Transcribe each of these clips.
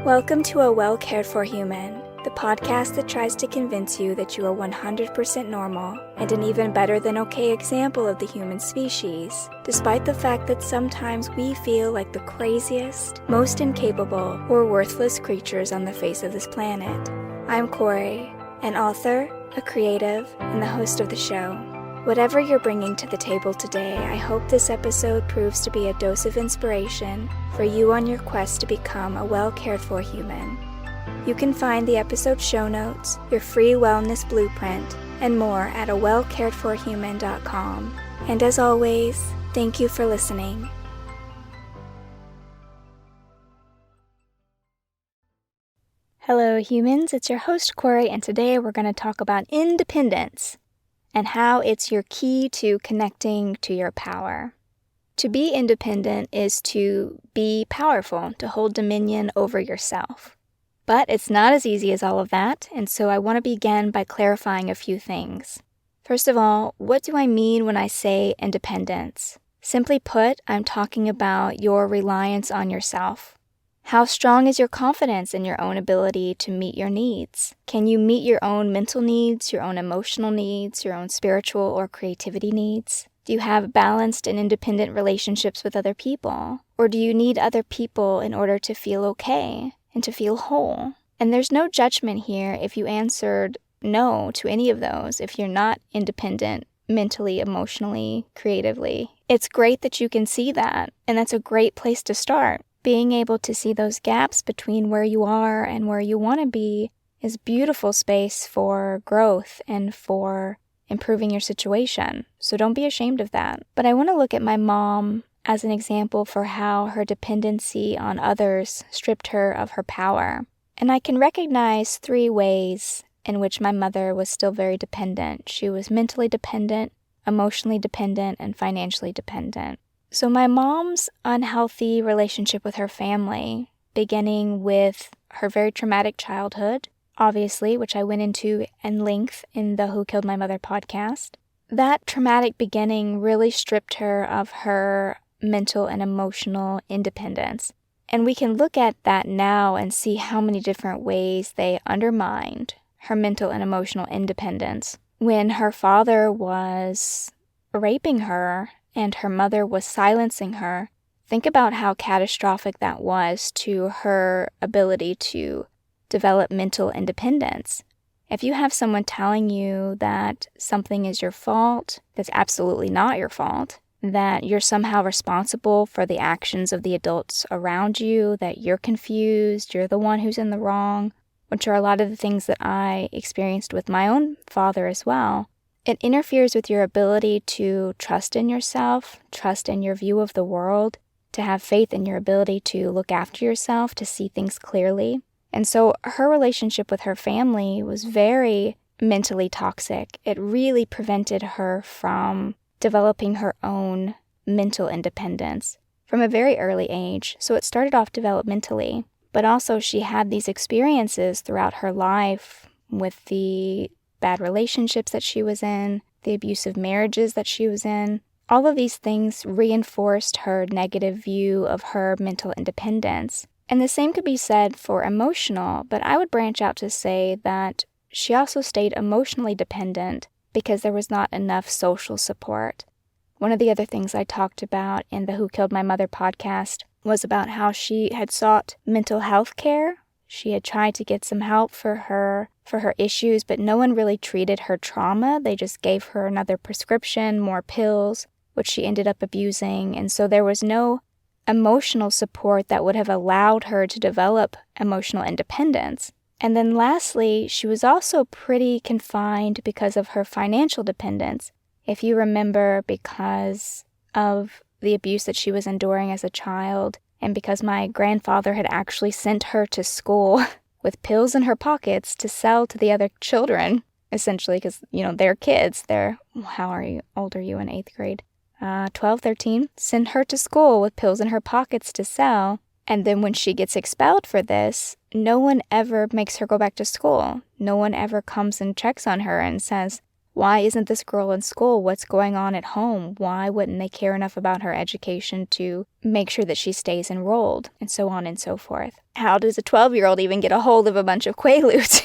Welcome to A Well Cared For Human, the podcast that tries to convince you that you are 100% normal and an even better than okay example of the human species, despite the fact that sometimes we feel like the craziest, most incapable, or worthless creatures on the face of this planet. I'm Corey, an author, a creative, and the host of the show. Whatever you're bringing to the table today, I hope this episode proves to be a dose of inspiration for you on your quest to become a well-cared-for human. You can find the episode show notes, your free wellness blueprint, and more at awellcaredforhuman.com. And as always, thank you for listening. Hello humans, it's your host Corey, and today we're going to talk about independence and how it's your key to connecting to your power. To be independent is to be powerful, to hold dominion over yourself. But it's not as easy as all of that, and so I want to begin by clarifying a few things. First of all, what do I mean when I say independence? Simply put, I'm talking about your reliance on yourself. How strong is your confidence in your own ability to meet your needs? Can you meet your own mental needs, your own emotional needs, your own spiritual or creativity needs? Do you have balanced and independent relationships with other people? Or do you need other people in order to feel okay and to feel whole? And there's no judgment here if you answered no to any of those, if you're not independent mentally, emotionally, creatively. It's great that you can see that, and that's a great place to start. Being able to see those gaps between where you are and where you want to be is beautiful space for growth and for improving your situation. So don't be ashamed of that. But I want to look at my mom as an example for how her dependency on others stripped her of her power. And I can recognize 3 ways in which my mother was still very dependent. She was mentally dependent, emotionally dependent, and financially dependent. So my mom's unhealthy relationship with her family, beginning with her very traumatic childhood, obviously, which I went into in length in the Who Killed My Mother podcast, that traumatic beginning really stripped her of her mental and emotional independence. And we can look at that now and see how many different ways they undermined her mental and emotional independence. When her father was raping her and her mother was silencing her, think about how catastrophic that was to her ability to develop mental independence. If you have someone telling you that something is your fault, that's absolutely not your fault, that you're somehow responsible for the actions of the adults around you, that you're confused, you're the one who's in the wrong, which are a lot of the things that I experienced with my own father as well. It interferes with your ability to trust in yourself, trust in your view of the world, to have faith in your ability to look after yourself, to see things clearly. And so her relationship with her family was very mentally toxic. It really prevented her from developing her own mental independence from a very early age. So it started off developmentally, but also she had these experiences throughout her life with the bad relationships that she was in, the abusive marriages that she was in. All of these things reinforced her negative view of her mental independence. And the same could be said for emotional, but I would branch out to say that she also stayed emotionally dependent because there was not enough social support. One of the other things I talked about in the Who Killed My Mother podcast was about how she had sought mental health care. She had tried to get some help for her issues, but no one really treated her trauma. They just gave her another prescription, more pills, which she ended up abusing. And so there was no emotional support that would have allowed her to develop emotional independence. And then lastly, she was also pretty confined because of her financial dependence. If you remember, because of the abuse that she was enduring as a child, and because my grandfather had actually sent her to school with pills in her pockets to sell to the other children, essentially, because, they're kids. Old are you in 8th grade? 12, 13. Send her to school with pills in her pockets to sell. And then when she gets expelled for this, no one ever makes her go back to school. No one ever comes and checks on her and says, Why isn't this girl in school? What's going on at home? Why wouldn't they care enough about her education to make sure that she stays enrolled? And so on and so forth. How does a 12-year-old even get a hold of a bunch of Quaaludes?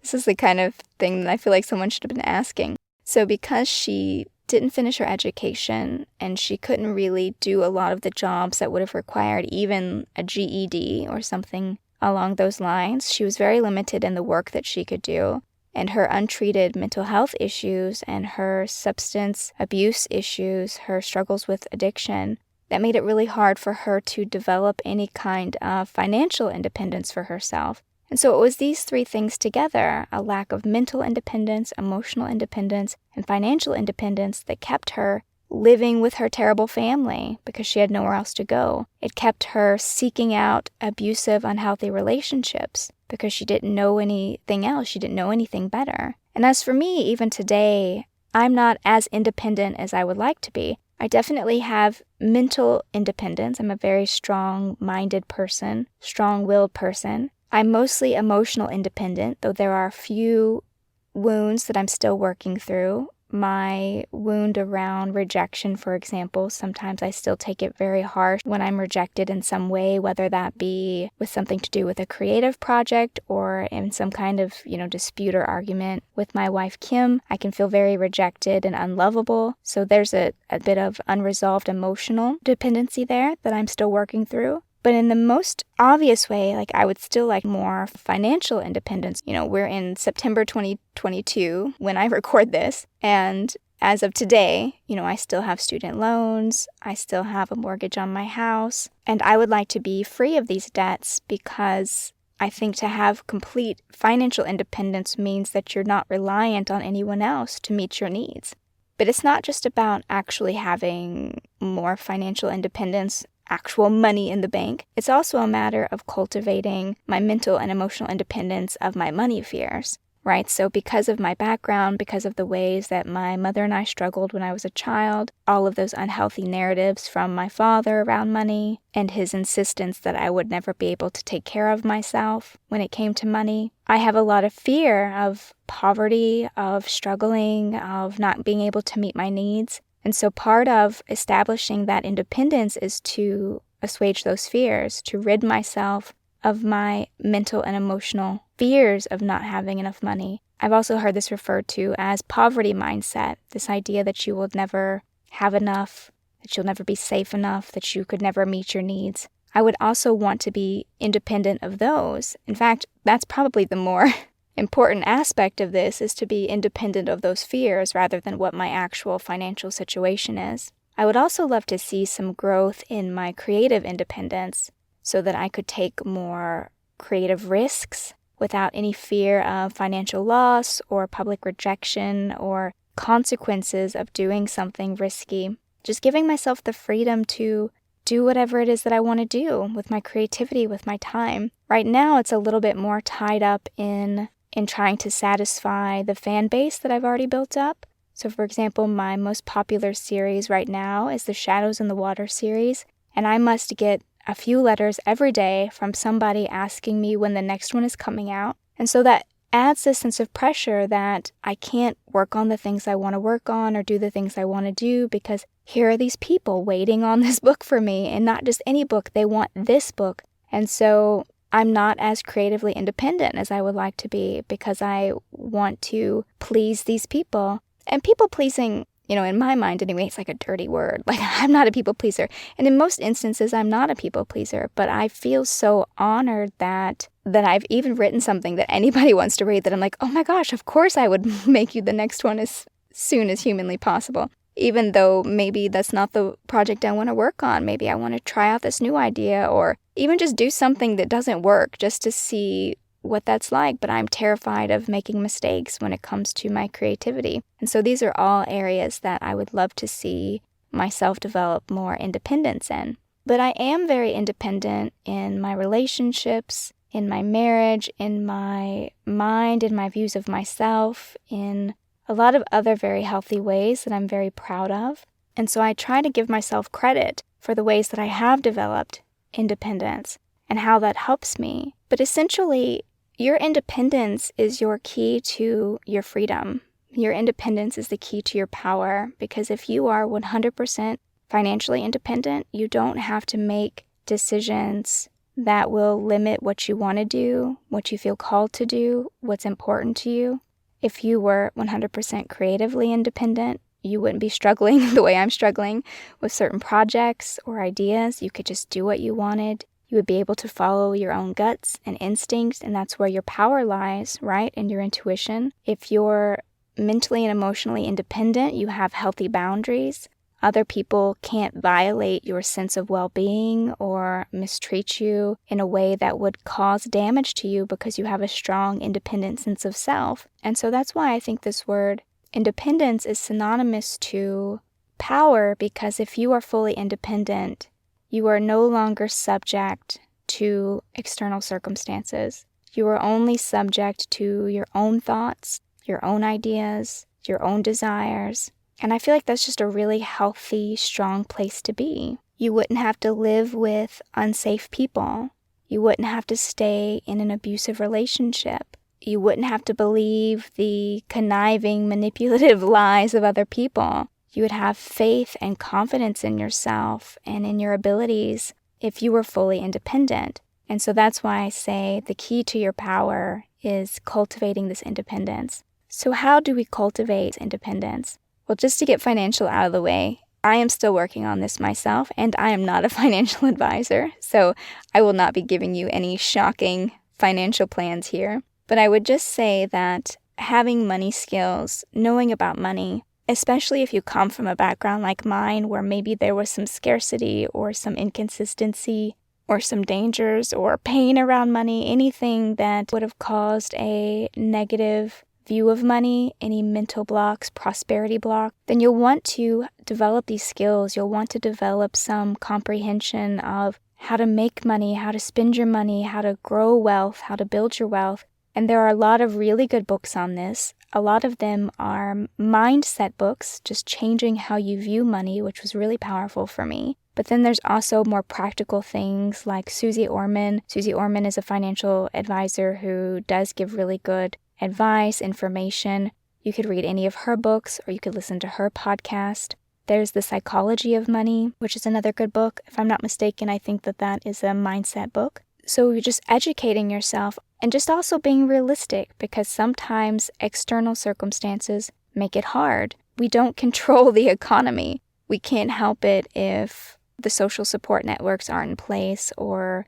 This is the kind of thing that I feel like someone should have been asking. So because she didn't finish her education and she couldn't really do a lot of the jobs that would have required even a GED or something along those lines, she was very limited in the work that she could do. And her untreated mental health issues and her substance abuse issues, her struggles with addiction, that made it really hard for her to develop any kind of financial independence for herself. And so it was these three things together, a lack of mental independence, emotional independence, and financial independence, that kept her living with her terrible family because she had nowhere else to go. It kept her seeking out abusive, unhealthy relationships because she didn't know anything else. She didn't know anything better. And as for me, even today, I'm not as independent as I would like to be. I definitely have mental independence. I'm a very strong-minded person, strong-willed person. I'm mostly emotional independent, though there are a few wounds that I'm still working through. My wound around rejection, for example, sometimes I still take it very harsh when I'm rejected in some way, whether that be with something to do with a creative project or in some kind of, dispute or argument with my wife, Kim. I can feel very rejected and unlovable. So there's a bit of unresolved emotional dependency there that I'm still working through. But in the most obvious way, I would still like more financial independence. We're in September 2022 when I record this. And as of today, I still have student loans. I still have a mortgage on my house. And I would like to be free of these debts because I think to have complete financial independence means that you're not reliant on anyone else to meet your needs. But it's not just about actually having more financial independence, actual money in the bank. It's also a matter of cultivating my mental and emotional independence of my money fears, right? So because of my background, because of the ways that my mother and I struggled when I was a child, all of those unhealthy narratives from my father around money and his insistence that I would never be able to take care of myself when it came to money, I have a lot of fear of poverty, of struggling, of not being able to meet my needs. And so part of establishing that independence is to assuage those fears, to rid myself of my mental and emotional fears of not having enough money. I've also heard this referred to as poverty mindset, this idea that you will never have enough, that you'll never be safe enough, that you could never meet your needs. I would also want to be independent of those. In fact, that's probably the more important aspect of this, is to be independent of those fears rather than what my actual financial situation is. I would also love to see some growth in my creative independence so that I could take more creative risks without any fear of financial loss or public rejection or consequences of doing something risky. Just giving myself the freedom to do whatever it is that I want to do with my creativity, with my time. Right now, it's a little bit more tied up in trying to satisfy the fan base that I've already built up. So for example, my most popular series right now is the Shadows in the Water series, and I must get a few letters every day from somebody asking me when the next one is coming out. And so that adds this sense of pressure that I can't work on the things I want to work on or do the things I want to do because here are these people waiting on this book for me, and not just any book, they want this book. And so I'm not as creatively independent as I would like to be because I want to please these people. And people pleasing, in my mind anyway, it's like a dirty word. I'm not a people pleaser. And in most instances, I'm not a people pleaser. But I feel so honored that I've even written something that anybody wants to read that I'm like, oh my gosh, of course I would make you the next one as soon as humanly possible. Even though maybe that's not the project I want to work on. Maybe I want to try out this new idea or even just do something that doesn't work just to see what that's like. But I'm terrified of making mistakes when it comes to my creativity. And so these are all areas that I would love to see myself develop more independence in. But I am very independent in my relationships, in my marriage, in my mind, in my views of myself, in a lot of other very healthy ways that I'm very proud of. And so I try to give myself credit for the ways that I have developed independence and how that helps me. But essentially, your independence is your key to your freedom. Your independence is the key to your power, because if you are 100% financially independent, you don't have to make decisions that will limit what you want to do, what you feel called to do, what's important to you. If you were 100% creatively independent, you wouldn't be struggling the way I'm struggling with certain projects or ideas. You could just do what you wanted. You would be able to follow your own guts and instincts, and that's where your power lies, right? In your intuition. If you're mentally and emotionally independent, you have healthy boundaries. Other people can't violate your sense of well-being or mistreat you in a way that would cause damage to you because you have a strong, independent sense of self. And so that's why I think this word independence is synonymous to power, because if you are fully independent, you are no longer subject to external circumstances. You are only subject to your own thoughts, your own ideas, your own desires. And I feel like that's just a really healthy, strong place to be. You wouldn't have to live with unsafe people. You wouldn't have to stay in an abusive relationship. You wouldn't have to believe the conniving, manipulative lies of other people. You would have faith and confidence in yourself and in your abilities if you were fully independent. And so that's why I say the key to your power is cultivating this independence. So how do we cultivate independence? Well, just to get financial out of the way, I am still working on this myself, and I am not a financial advisor, so I will not be giving you any shocking financial plans here. But I would just say that having money skills, knowing about money, especially if you come from a background like mine where maybe there was some scarcity or some inconsistency or some dangers or pain around money, anything that would have caused a negative view of money, any mental blocks, prosperity block, then you'll want to develop these skills. You'll want to develop some comprehension of how to make money, how to spend your money, how to grow wealth, how to build your wealth. And there are a lot of really good books on this. A lot of them are mindset books, just changing how you view money, which was really powerful for me. But then there's also more practical things like Susie Orman. Susie Orman is a financial advisor who does give really good advice, information. You could read any of her books, or you could listen to her podcast. There's The Psychology of Money, which is another good book. If I'm not mistaken, I think that is a mindset book. So you're just educating yourself and just also being realistic, because sometimes external circumstances make it hard. We don't control the economy. We can't help it if the social support networks aren't in place or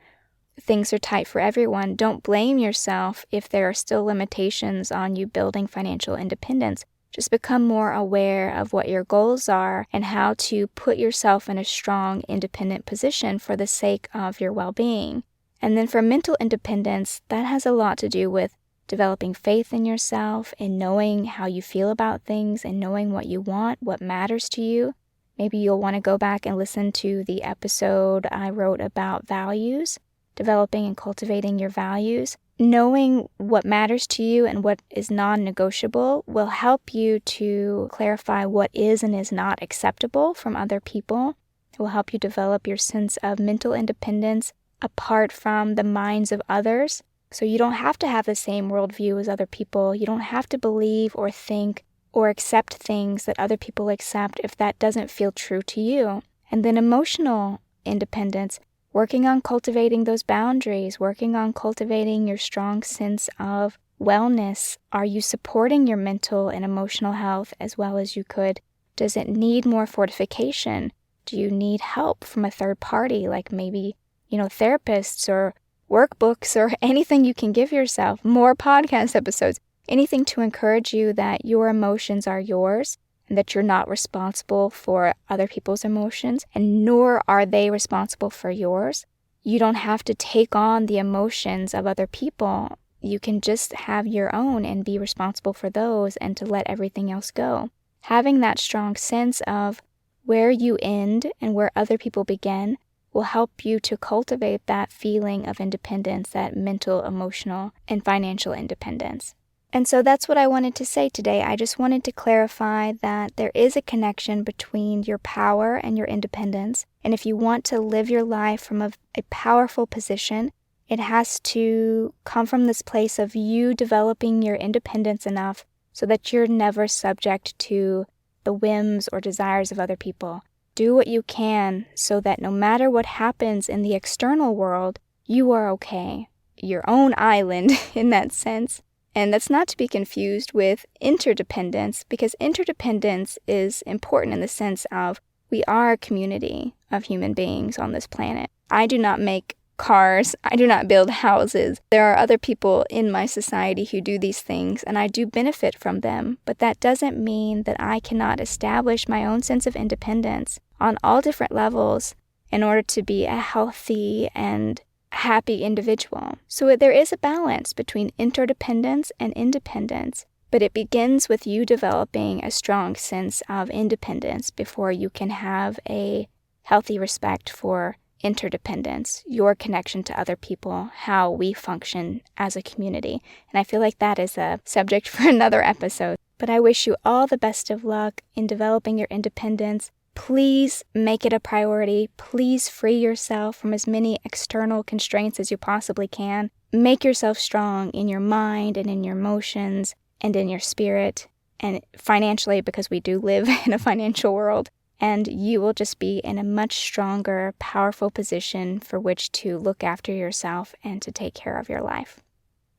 things are tight for everyone. Don't blame yourself if there are still limitations on you building financial independence. Just become more aware of what your goals are and how to put yourself in a strong, independent position for the sake of your well-being. And then for mental independence, that has a lot to do with developing faith in yourself and knowing how you feel about things and knowing what you want, what matters to you. Maybe you'll want to go back and listen to the episode I wrote about values, developing and cultivating your values. Knowing what matters to you and what is non-negotiable will help you to clarify what is and is not acceptable from other people. It will help you develop your sense of mental independence apart from the minds of others. So you don't have to have the same worldview as other people. You don't have to believe or think or accept things that other people accept if that doesn't feel true to you. And then emotional independence, working on cultivating those boundaries, working on cultivating your strong sense of wellness. Are you supporting your mental and emotional health as well as you could? Does it need more fortification? Do you need help from a third party, like maybe, therapists or workbooks or anything you can give yourself, more podcast episodes, anything to encourage you that your emotions are yours and that you're not responsible for other people's emotions, and nor are they responsible for yours. You don't have to take on the emotions of other people. You can just have your own and be responsible for those and to let everything else go. Having that strong sense of where you end and where other people begin will help you to cultivate that feeling of independence, that mental, emotional, and financial independence. And so that's what I wanted to say today. I just wanted to clarify that there is a connection between your power and your independence. And if you want to live your life from a powerful position, it has to come from this place of you developing your independence enough so that you're never subject to the whims or desires of other people. Do what you can so that no matter what happens in the external world, you are okay. Your own island in that sense. And that's not to be confused with interdependence, because interdependence is important in the sense of we are a community of human beings on this planet. I do not make cars. I do not build houses. There are other people in my society who do these things, and I do benefit from them. But that doesn't mean that I cannot establish my own sense of independence on all different levels in order to be a healthy and happy individual. So there is a balance between interdependence and independence, but it begins with you developing a strong sense of independence before you can have a healthy respect for interdependence, your connection to other people, how we function as a community. And I feel like that is a subject for another episode. But I wish you all the best of luck in developing your independence. Please make it a priority. Please free yourself from as many external constraints as you possibly can. Make yourself strong in your mind and in your emotions and in your spirit and financially, because we do live in a financial world. And you will just be in a much stronger, powerful position for which to look after yourself and to take care of your life.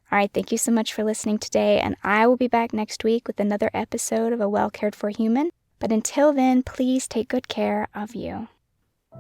All right, thank you so much for listening today, and I will be back next week with another episode of A Well Cared For Human. But until then, please take good care of you.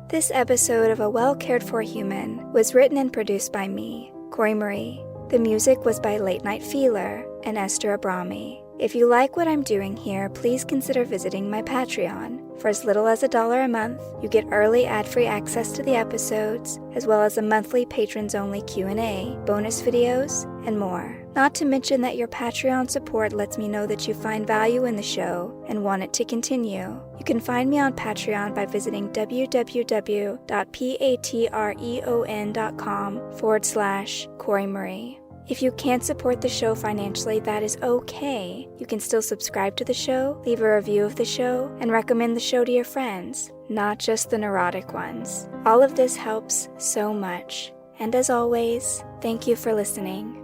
This episode of A Well Cared For Human was written and produced by me, Corey Marie. The music was by Late Night Feeler and Esther Abrami. If you like what I'm doing here, please consider visiting my Patreon. For as little as $1 a month, you get early ad-free access to the episodes, as well as a monthly patrons-only Q&A, bonus videos, and more. Not to mention that your Patreon support lets me know that you find value in the show and want it to continue. You can find me on Patreon by visiting www.patreon.com/Corey Marie. If you can't support the show financially, that is okay. You can still subscribe to the show, leave a review of the show, and recommend the show to your friends, not just the neurotic ones. All of this helps so much. And as always, thank you for listening.